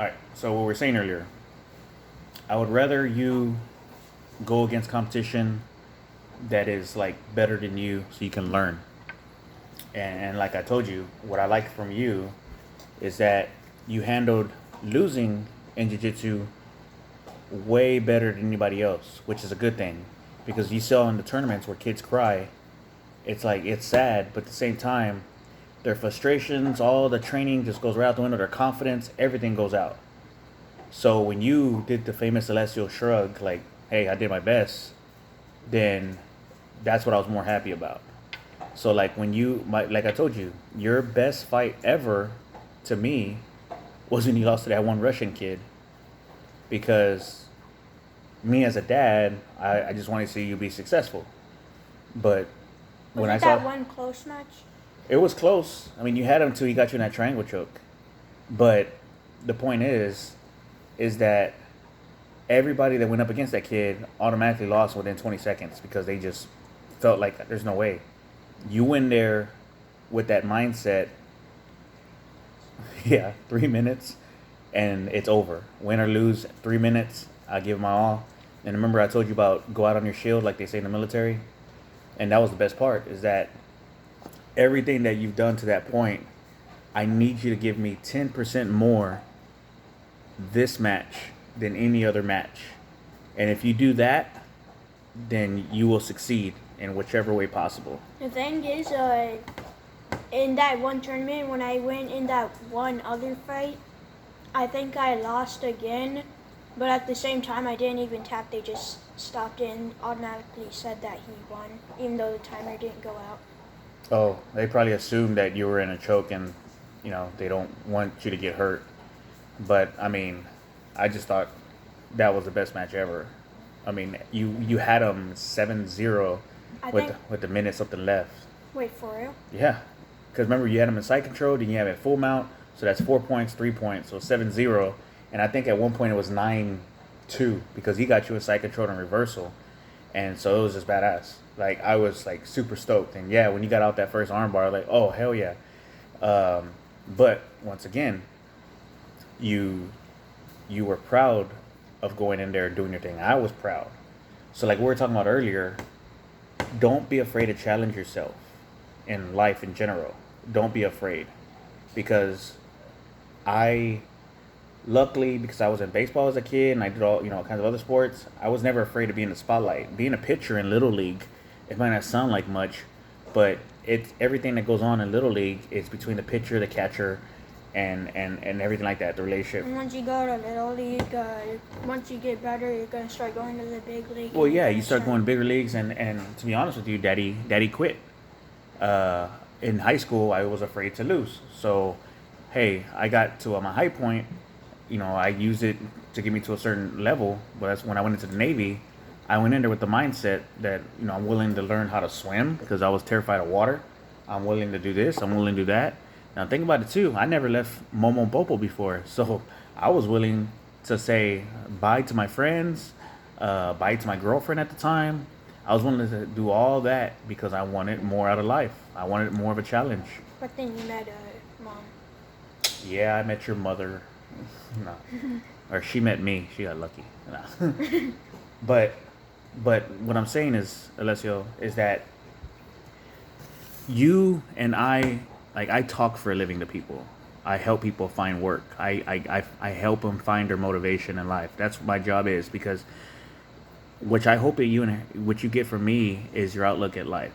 All right. So what we were saying earlier, I would rather you go against competition that is like better than you, so you can learn. And like I told you, what I like from you is that you handled losing in jiu-jitsu way better than anybody else, which is a good thing, because you saw in the tournaments where kids cry, it's like it's sad, but at the same time, their frustrations, all the training just goes right out the window. Their confidence, everything goes out. So when you did the famous Alessio shrug, like, "Hey, I did my best," then that's what I was more happy about. So like when like I told you, your best fight ever, to me, was when you lost to that one Russian kid, because me as a dad, I just want to see you be successful. But when I Wasn't saw that one close match? it was close. I mean, you had him until he got you in that triangle choke. But the point is that everybody that went up against that kid automatically lost within 20 seconds because they just felt like there's no way. You win there with that mindset, yeah, 3 minutes, and it's over. Win or lose, 3 minutes, I give my all. And remember, I told you about go out on your shield, like they say in the military, and that was the best part. Is that everything that you've done to that point, I need you to give me 10% more this match than any other match. And if you do that, then you will succeed in whichever way possible. The thing is, in that one tournament, when I went in that one other fight, I think I lost again. But at the same time, I didn't even tap. They just stopped it and automatically said that he won, even though the timer didn't go out. Oh, they probably assumed that you were in a choke and, they don't want you to get hurt. But, I mean, I just thought that was the best match ever. I mean, you had them 7-0 with the minute something left. Wait, for real? Yeah. Because remember, you had him in side control, then you have it full mount. So that's 4 points, 3 points. So 7-0. And I think at one point it was 9-2 because he got you in side control and reversal. And so it was just badass. Like, I was, like, super stoked. And, yeah, when you got out that first armbar, like, oh, hell yeah. But, once again, you were proud of going in there and doing your thing. I was proud. So, like we were talking about earlier, don't be afraid to challenge yourself in life in general. Don't be afraid. Because luckily, because I was in baseball as a kid and I did all, kinds of other sports, I was never afraid to be in the spotlight. Being a pitcher in Little League, it might not sound like much, but it's everything that goes on in Little League is between the pitcher, the catcher, and everything like that, the relationship. And once you go to Little League, once you get better, you're going to start going to the big league. Well, yeah, you start going to bigger leagues, and to be honest with you, Daddy quit. In high school, I was afraid to lose. So, hey, I got to my high point. I used it to get me to a certain level, but that's when I went into the Navy. I went in there with the mindset that, I'm willing to learn how to swim because I was terrified of water. I'm willing to do this. I'm willing to do that. Now, think about it, too. I never left Momo and Popo before, so I was willing to say bye to my friends, bye to my girlfriend at the time. I was willing to do all that because I wanted more out of life. I wanted more of a challenge. But then you met Mom. Yeah, I met your mother. No. Or she met me. She got lucky. No. But what I'm saying is, Alessio, is that you and I, like, I talk for a living to people. I help people find work. I help them find their motivation in life. That's what my job is, because which I hope that what you get from me is your outlook at life.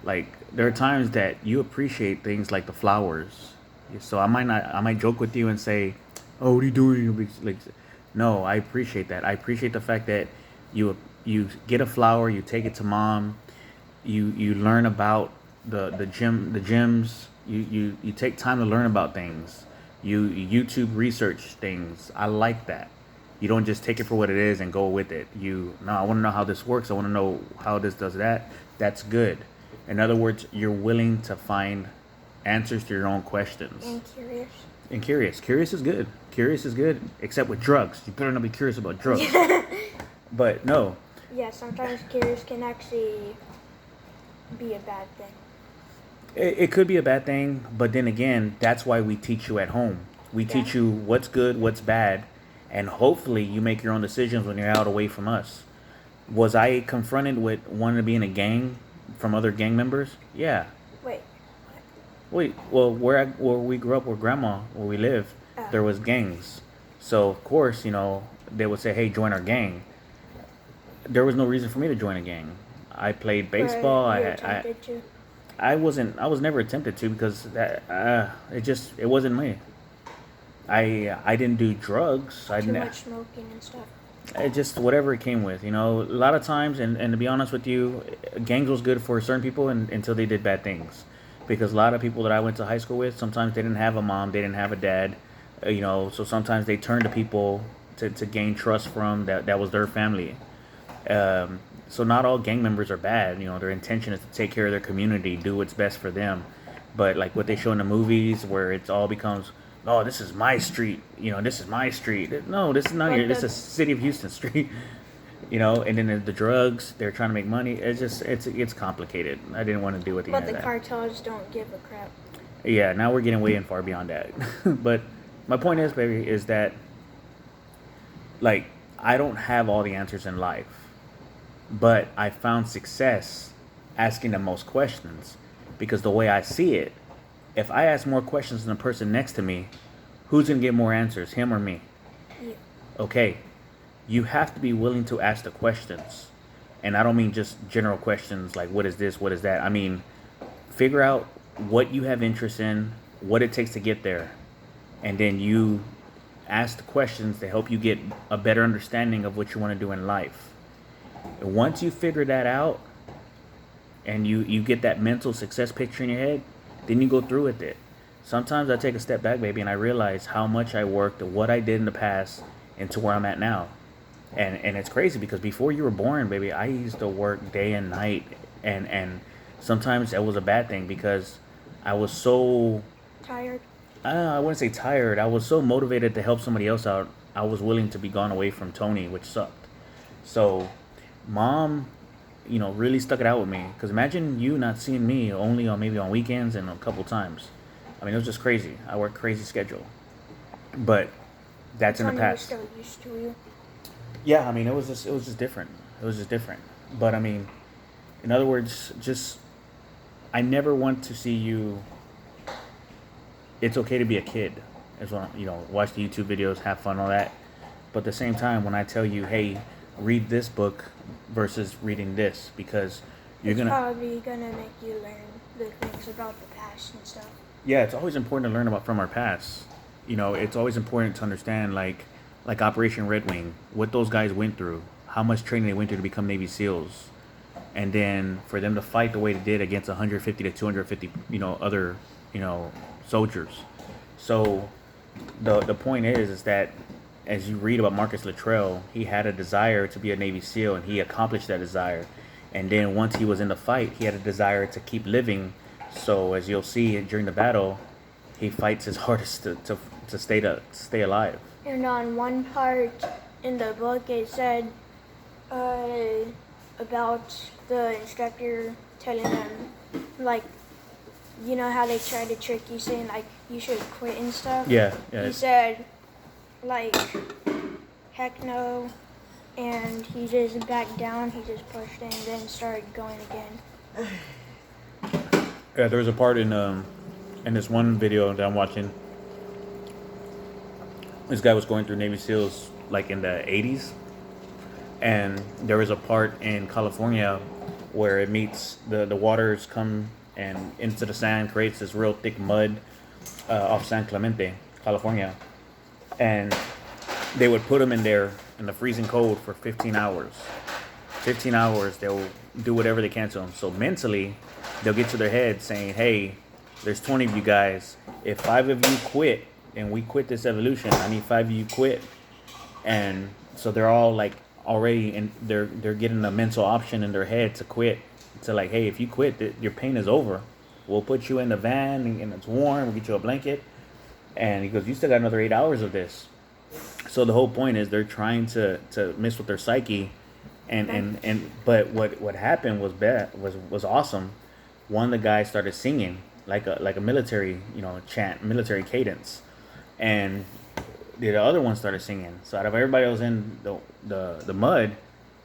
Like, there are times that you appreciate things like the flowers. So I might joke with you and say, "Oh, what are you doing?" Like, no, I appreciate that. I appreciate the fact that you get a flower, you take it to Mom, you learn about the gyms. You take time to learn about things. You YouTube research things. I like that. You don't just take it for what it is and go with it. I want to know how this works. I want to know how this does that. That's good. In other words, you're willing to find answers to your own questions. And curious. Curious is good. Curious is good, except with drugs. You better not be curious about drugs. But no. Yeah, sometimes curious can actually be a bad thing. It could be a bad thing, but then again, that's why we teach you at home. We Yeah. teach you what's good, what's bad, and hopefully you make your own decisions when you're out away from us. Was I confronted with wanting to be in a gang from other gang members? Yeah. Wait. Wait, well, where we grew up, where grandma, where we live, Oh. there was gangs. So of course, they would say, "Hey, join our gang." There was no reason for me to join a gang. I played baseball. But you attempted to. I wasn't. I was never attempted to because it wasn't me. I didn't do drugs. I Too didn't. much smoking and stuff. It just whatever it came with. A lot of times, and to be honest with you, gangs was good for certain people until they did bad things. Because a lot of people that I went to high school with, sometimes they didn't have a mom, they didn't have a dad, so sometimes they turned to people to gain trust from that was their family. So not all gang members are bad. Their intention is to take care of their community, do what's best for them. But like what they show in the movies, where it's all becomes, oh, this is my street. This is my street. No, this is not your. This is City of Houston street. And then the drugs, they're trying to make money. It's complicated. I didn't want to deal with But of the that. cartels don't give a crap. Yeah, now we're getting way and far beyond that. But my point is, baby, is that like I don't have all the answers in life, but I found success asking the most questions because the way I see it, if I ask more questions than the person next to me, who's gonna get more answers, him or me? You. Okay, you have to be willing to ask the questions. And I don't mean just general questions like what is this, what is that. I mean, figure out what you have interest in, what it takes to get there. And then you ask the questions to help you get a better understanding of what you want to do in life. And once you figure that out and you get that mental success picture in your head, then you go through with it. Sometimes I take a step back, baby, and I realize how much I worked, what I did in the past, and to where I'm at now. And it's crazy because before you were born, baby, I used to work day and night, and sometimes it was a bad thing because I was so Tired. I wouldn't say tired. I was so motivated to help somebody else out. I was willing to be gone away from Tony, which sucked. So, mom, really stuck it out with me. Because imagine you not seeing me only maybe on weekends and a couple times. I mean, it was just crazy. I worked crazy schedule, but that's in the Tony was past. still used to you. Yeah, I mean, it was just different. It was just different. But I mean, in other words, just I never want to see you. It's okay to be a kid, as well. Watch the YouTube videos, have fun, all that. But at the same time, when I tell you, hey, read this book versus reading this, because you're It's gonna. probably gonna make you learn the things about the past and stuff. Yeah, it's always important to learn about from our past. It's always important to understand like Operation Red Wing, what those guys went through, how much training they went through to become Navy SEALs, and then for them to fight the way they did against 150 to 250, other, soldiers. So the point is that as you read about Marcus Luttrell, he had a desire to be a Navy SEAL, and he accomplished that desire. And then once he was in the fight, he had a desire to keep living. So as you'll see during the battle, he fights his hardest to stay alive. And on one part in the book, it said about the instructor telling them, like, how they try to trick you, saying, like, you should quit and stuff? Yeah. He said, like, heck no, and he just backed down, he just pushed it, and then started going again. Yeah, there was a part in this one video that I'm watching. This guy was going through Navy SEALs like in the 80s, and there was a part in California where it meets the waters come and into the sand, creates this real thick mud off San Clemente, California, and they would put them in there in the freezing cold for 15 hours. 15 hours, they'll do whatever they can to them. So mentally, they'll get to their head saying, hey, there's 20 of you guys. If 5 of you quit and we quit this evolution, I need 5 of you quit. And so they're all like already, and they're getting a mental option in their head to quit. To like, hey, if you quit, your pain is over. We'll put you in the van and it's warm. We'll get you a blanket. And he goes, you still got another 8 hours of this. So the whole point is they're trying to mess with their psyche. But what happened was was awesome. One of the guys started singing like a military chant, military cadence, and the other one started singing. So out of everybody that was in the mud,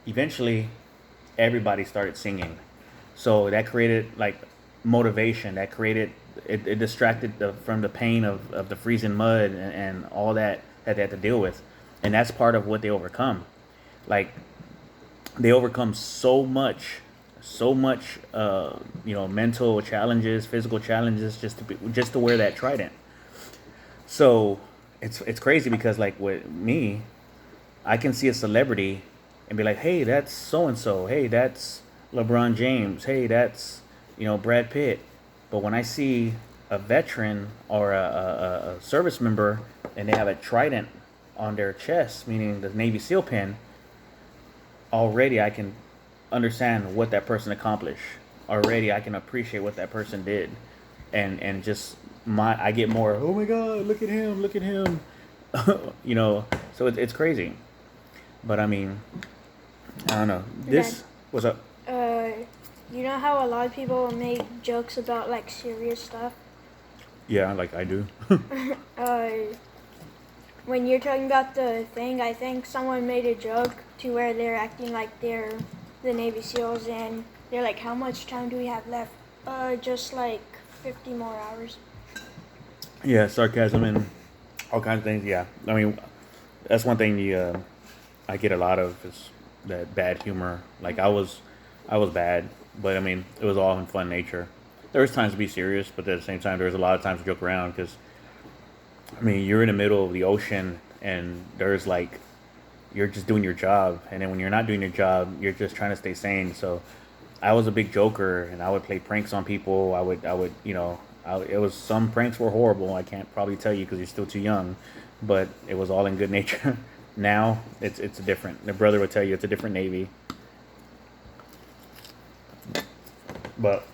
eventually everybody started singing. So that created like motivation. That created it distracted from the pain of the freezing mud and all that they had to deal with, and that's part of what they overcome. Like they overcome so much, mental challenges, physical challenges, just to wear that trident. So it's crazy because like with me, I can see a celebrity and be like, hey, that's so and so. Hey, that's LeBron James. Hey, that's Brad Pitt. But when I see a veteran or a service member and they have a trident on their chest, meaning the Navy SEAL pin, already I can understand what that person accomplished. Already I can appreciate what that person did, and just I get more. Oh my God! Look at him. So it's crazy. But I mean, I don't know. This what's up? Uh, you know how a lot of people make jokes about like serious stuff? Yeah, like I do. uh, when you're talking about the thing, I think someone made a joke to where they're acting like they're the Navy SEALs and they're like, how much time do we have left? Just like 50 more hours. Yeah, sarcasm and all kinds of things. Yeah, I mean, that's one thing I get a lot of is that bad humor. Like I was bad, but I mean, it was all in fun nature. There was times to be serious, but at the same time, there was a lot of times to joke around because I mean, you're in the middle of the ocean and there's like you're just doing your job, and then when you're not doing your job, you're just trying to stay sane. So I was a big joker, and I would play pranks on people. It was some pranks were horrible. I can't probably tell you because you're still too young, but it was all in good nature. Now it's a different. The brother would tell you it's a different Navy, but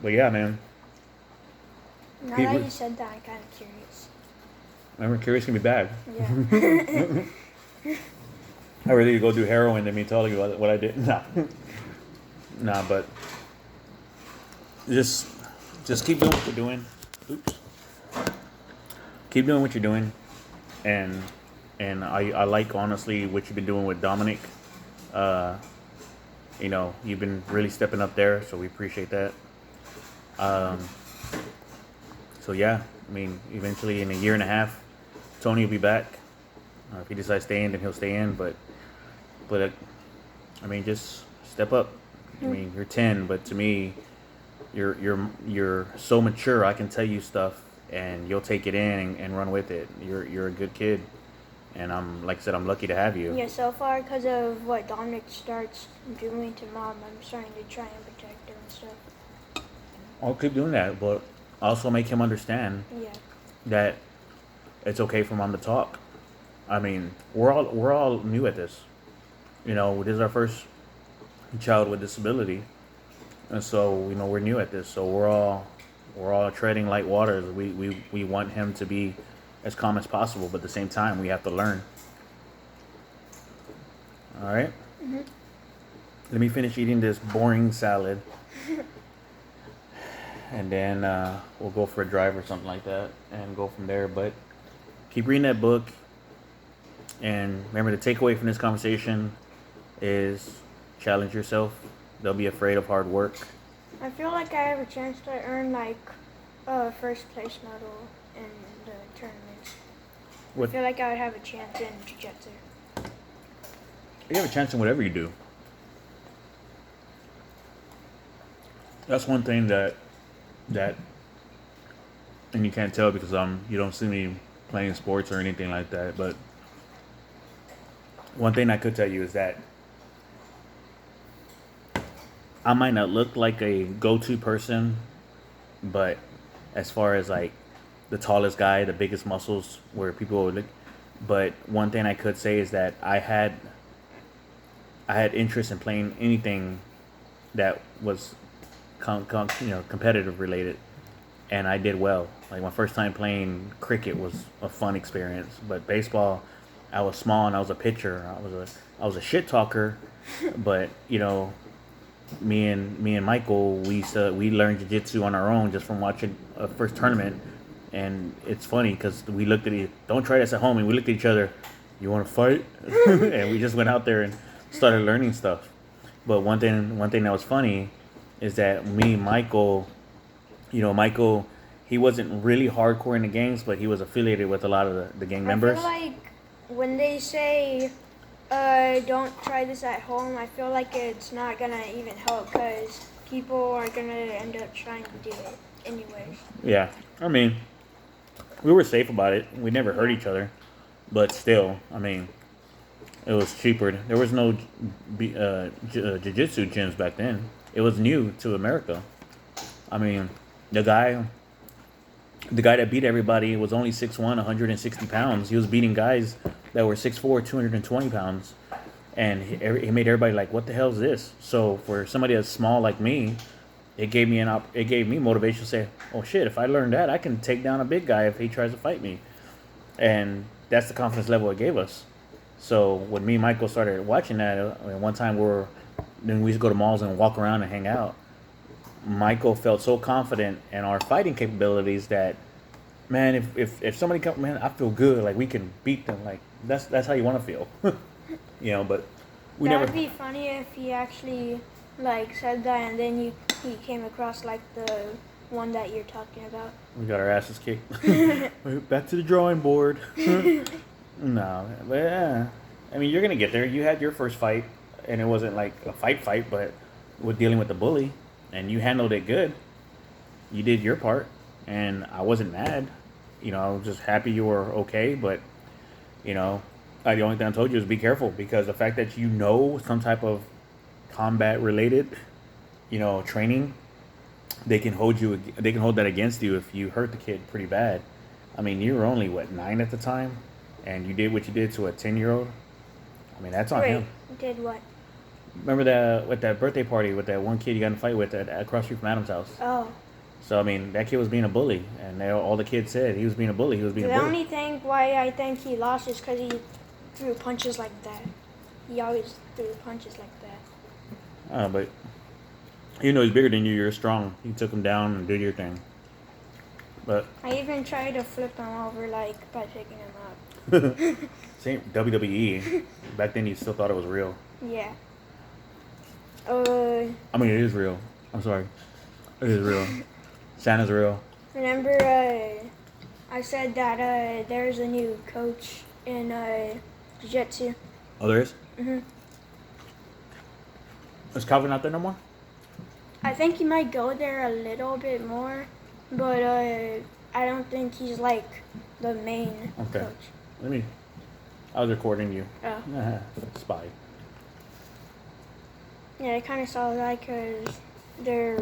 yeah, man. Now that you said that, I'm kind of curious. Remember, curious can be bad. Yeah. I'd rather you go do heroin than me telling you what I did. Nah, nah, but just keep doing what you're doing. Oops. Keep doing what you're doing, and I like honestly what you've been doing with Dominic. You've been really stepping up there, so we appreciate that. So yeah, I mean, eventually in a year and a half, Tony will be back. If he decides to stay in, then he'll stay in. But I mean, just step up. I mean, you're 10, but to me, you're so mature. I can tell you stuff, and you'll take it in and run with it. You're a good kid, and like I said, I'm lucky to have you. Yeah, so far because of what Dominic starts doing to Mom, I'm starting to try and protect her and stuff. I'll keep doing that, but also make him understand that it's okay for Mom to talk. I mean, we're all new at this. This is our first child with disability, and so we're new at this. So we're all treading light waters. We want him to be as calm as possible, but at the same time, we have to learn. All right. Mm-hmm. Let me finish eating this boring salad, and then we'll go for a drive or something like that, and go from there. But keep reading that book, and remember the takeaway from this conversation is challenge yourself. Don't be afraid of hard work. I feel like I have a chance to earn like a first place medal in the tournaments. I feel like I would have a chance in jiu-jitsu. You have a chance in whatever you do. That's one thing that and you can't tell because you don't see me playing sports or anything like that, but one thing I could tell you is that I might not look like a go-to person, but as far as like the tallest guy, the biggest muscles, where people would look, but one thing I could say is that I had interest in playing anything that was competitive related, and I did well. Like my first time playing cricket was a fun experience, but baseball, I was small and I was a pitcher. I was a shit talker, but me and Michael, we learned jiu-jitsu on our own just from watching a first tournament And it's funny because we looked at don't try this at home, and we looked at each other. You want to fight? And we just went out there and started learning stuff. But one thing that was funny is that me, Michael, Michael, he wasn't really hardcore in the gangs, but he was affiliated with a lot of the gang members. I feel like when they say, don't try this at home, I feel like it's not gonna even help because people are gonna end up trying to do it anyways. Yeah, I mean, we were safe about it. We never hurt each other, but still, I mean, it was cheaper. There was no jiu-jitsu gyms back then. It was new to America. I mean, the guy that beat everybody was only 6'1", 160 pounds. He was beating guys that were 6'4", 220 pounds. And he made everybody like, what the hell is this? So for somebody that's small like me, it gave me motivation to say, oh shit, if I learn that, I can take down a big guy if he tries to fight me. And that's the confidence level it gave us. So when me and Michael started watching that, one time we used to go to malls and walk around and hang out. Michael felt so confident in our fighting capabilities that, man, if somebody comes, man, I feel good. Like we can beat them. Like that's how you want to feel, But we That never. would be funny if he actually like said that, and then he came across like the one that you're talking about. We got our asses kicked. Back to the drawing board. No, but yeah. I mean, you're gonna get there. You had your first fight, and it wasn't like a fight, but with dealing with the bully, and you handled it good. You did your part, and I wasn't mad. I was just happy you were okay. But the only thing I told you is be careful, because the fact that some type of combat related, training, they can hold that against you if you hurt the kid pretty bad. I mean, you were only 9 at the time, and you did what you did to a 10-year-old. I mean, that's on him. Did what? Remember that birthday party with that one kid you got in a fight with across the street from Adam's house? Oh. So I mean, that kid was being a bully, and all the kids said he was being a bully. He was being a bully. The only thing why I think he lost is because he threw punches like that. He always threw punches like that. But he's bigger than you. You're strong. You took him down and did your thing. But I even tried to flip him over by picking him up. same WWE. Back then, you still thought it was real. Yeah. I mean, it is real. I'm sorry. It is real. Santa's real. Remember, I said that there's a new coach in jiu-jitsu. Oh, there is? Mm-hmm. Is Calvin not there no more? I think he might go there a little bit more, but I don't think he's like the main coach. I was recording you. Oh. Spy. Yeah, I kind of saw that because they're